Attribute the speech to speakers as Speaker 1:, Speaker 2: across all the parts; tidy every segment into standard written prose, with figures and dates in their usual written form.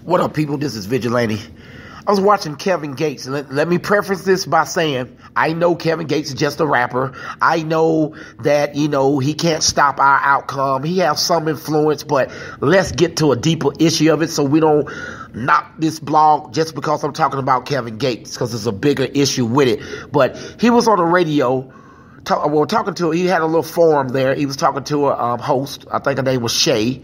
Speaker 1: What up, people? This is Vigilante. I was watching Kevin Gates. Let me preface this by saying I know Kevin Gates is just a rapper. I know that, he can't stop our outcome. He has some influence, but let's get to a deeper issue of it so we don't knock this blog just because I'm talking about Kevin Gates, because there's a bigger issue with it. But he was on the radio he had a little forum there. He was talking to a host. I think her name was Shay,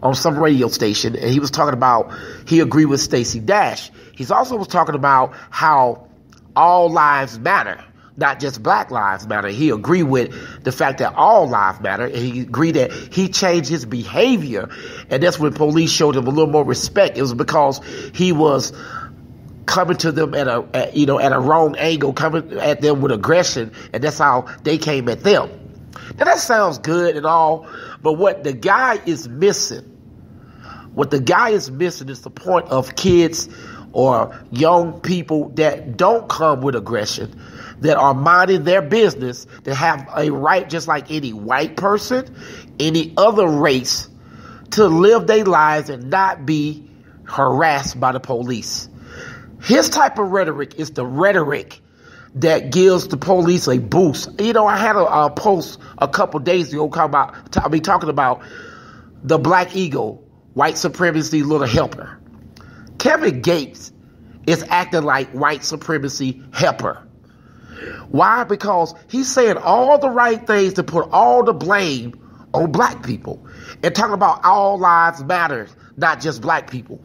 Speaker 1: on some radio station, and he was talking about he agreed with Stacey Dash. He also was talking about how all lives matter, not just Black lives matter. He agreed with the fact that all lives matter, and he agreed that he changed his behavior, and that's when police showed him a little more respect. It was because he was coming to them at a wrong angle, coming at them with aggression, and that's how they came at them. Now that sounds good and all, but what the guy is missing is the point of kids or young people that don't come with aggression, that are minding their business, that have a right, just like any white person, any other race, to live their lives and not be harassed by the police. His type of rhetoric is the rhetoric that gives the police a boost. I had a post a couple days ago talking about the black ego, white supremacy, little helper. Kevin Gates is acting like white supremacy helper. Why? Because he's saying all the right things to put all the blame on black people and talking about all lives matter, not just black people.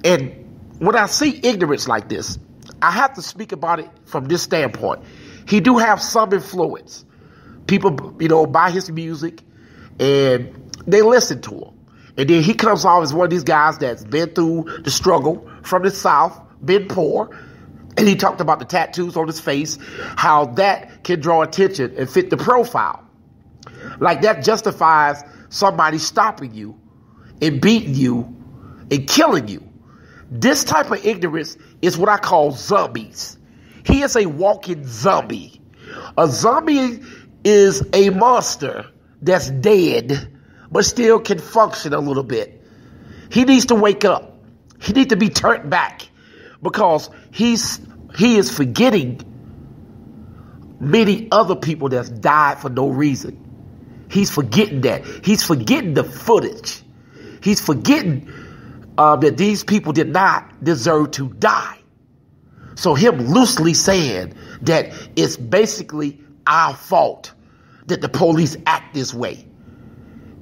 Speaker 1: And when I see ignorance like this, I have to speak about it from this standpoint. He do have some influence. People, buy his music and they listen to him. And then he comes off as one of these guys that's been through the struggle from the South, been poor. And he talked about the tattoos on his face, how that can draw attention and fit the profile. Like that justifies somebody stopping you and beating you and killing you. This type of ignorance is what I call zombies. He is a walking zombie. A zombie is a monster that's dead, but still can function a little bit. He needs to wake up. He needs to be turned back, because he is forgetting many other people that's died for no reason. He's forgetting that. He's forgetting the footage. He's forgetting that these people did not deserve to die. So him loosely saying that it's basically our fault that the police act this way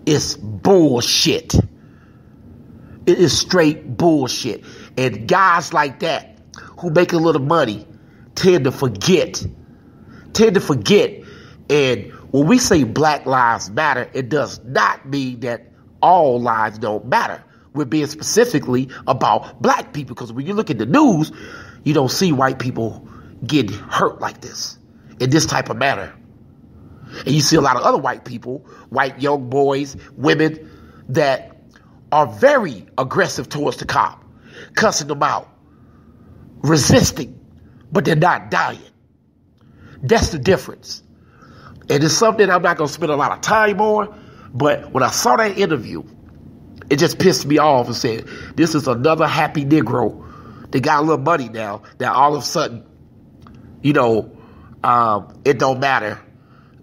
Speaker 1: is bullshit. It is straight bullshit. And guys like that who make a little money tend to forget. And when we say Black Lives Matter, it does not mean that all lives don't matter. We're being specifically about black people, because when you look at the news, you don't see white people getting hurt like this, in this type of manner. And you see a lot of other white people, white young boys, women, that are very aggressive towards the cop, cussing them out, resisting, but they're not dying. That's the difference. And it's something I'm not going to spend a lot of time on, but when I saw that interview, it just pissed me off and said, this is another happy Negro. They got a little money now, that all of a sudden, it don't matter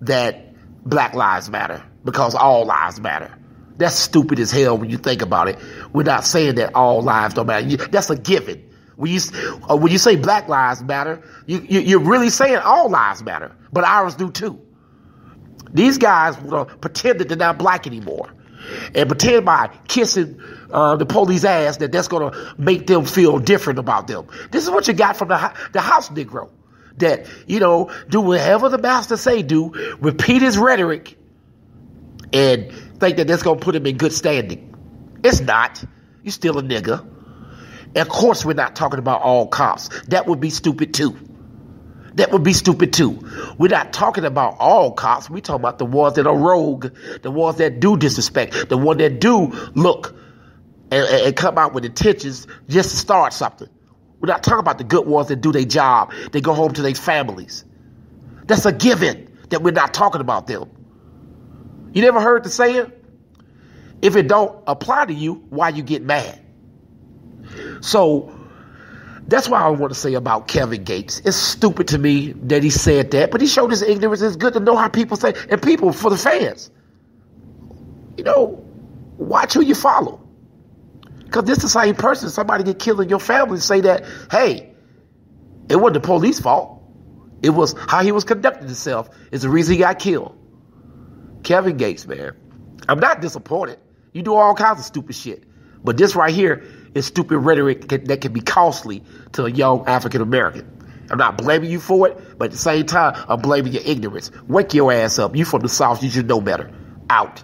Speaker 1: that Black lives matter, because all lives matter. That's stupid as hell when you think about it. We're not saying that all lives don't matter. That's a given. When you say Black lives matter, you're really saying all lives matter, but ours do too. These guys pretend that they're not black anymore, and pretend by kissing the police ass that's going to make them feel different about them. This is what you got from the house Negro, that, do whatever the master say do, repeat his rhetoric, and think that that's going to put him in good standing. It's not. You're still a nigga. And of course we're not talking about all cops. That would be stupid too. We're not talking about all cops. We're talking about the ones that are rogue, the ones that do disrespect, the ones that do look and come out with intentions just to start something. We're not talking about the good ones that do their job. They go home to their families. That's a given that we're not talking about them. You never heard the saying? If it don't apply to you, why you get mad? So that's why I want to say about Kevin Gates. It's stupid to me that he said that, but he showed his ignorance. It's good to know how people say, and people, for the fans, watch who you follow. Because this is the same person, somebody get killed in your family, say that, hey, it wasn't the police fault. It was how he was conducting himself is the reason he got killed. Kevin Gates, man. I'm not disappointed. You do all kinds of stupid shit. But this right here is stupid rhetoric that can be costly to a young African American. I'm not blaming you for it, but at the same time, I'm blaming your ignorance. Wake your ass up. You from the South, you should know better. Out.